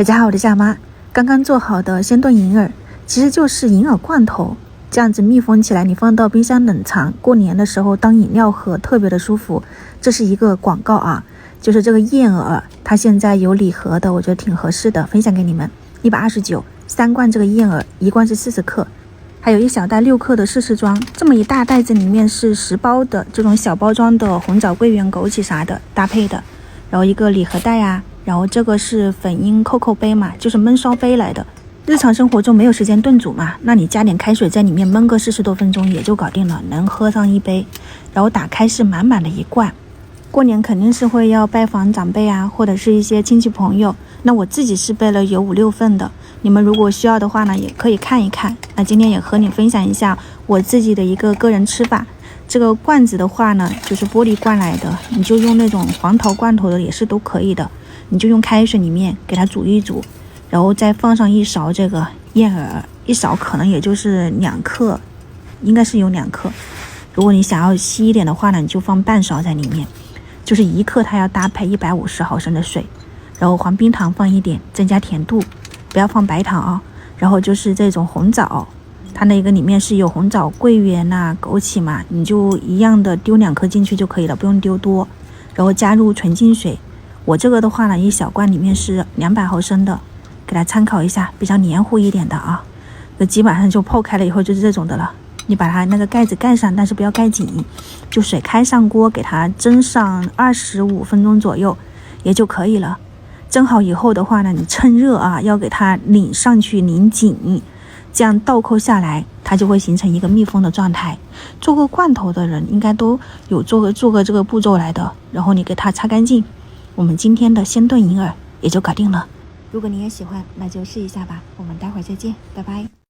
大家好，我是夏妈。刚刚做好的鲜炖银耳，其实就是银耳罐头，这样子密封起来，你放到冰箱冷藏，过年的时候当饮料喝，特别的舒服。这是一个广告啊，就是这个燕耳，它现在有礼盒的，我觉得挺合适的，分享给你们。129，3罐这个燕耳，1罐是40克，还有1小袋6克的试试装，这么一大袋子里面是10包的这种小包装的红枣、桂圆、枸杞啥的搭配的，然后一个礼盒袋啊。然后这个是粉英扣扣杯嘛，就是焖烧杯来的。日常生活中没有时间炖煮嘛，那你加点开水在里面焖个40多分钟也就搞定了，能喝上一杯。然后打开是满满的一罐。过年肯定是会要拜访长辈啊，或者是一些亲戚朋友。那我自己是备了有5-6份的，你们如果需要的话呢，也可以看一看。那今天也和你分享一下我自己的一个个人吃法。这个罐子的话呢，就是玻璃罐来的，你就用那种黄桃罐头的也是都可以的。你就用开水里面给它煮一煮，然后再放上1勺这个燕耳，1勺可能也就是2克，应该是有2克。如果你想要稀一点的话呢，你就放半勺在里面，就是1克它要搭配150毫升的水，然后黄冰糖放一点，增加甜度，不要放白糖啊。然后就是这种红枣，它那个里面是有红枣、桂圆啊、枸杞嘛，你就一样的丢2克进去就可以了，不用丢多。然后加入纯净水。我这个的话呢，1小罐里面是200毫升的，给它参考一下，比较黏糊一点的啊。那基本上就泡开了以后就是这种的了。你把它那个盖子盖上，但是不要盖紧，就水开上锅，给它蒸上25分钟左右也就可以了。蒸好以后的话呢，你趁热啊，要给它拧上去，拧紧，这样倒扣下来，它就会形成一个密封的状态。做过罐头的人应该都有做个这个步骤来的，然后你给它擦干净。我们今天的鲜炖银耳也就搞定了。如果你也喜欢，那就试一下吧。我们待会儿再见，拜拜。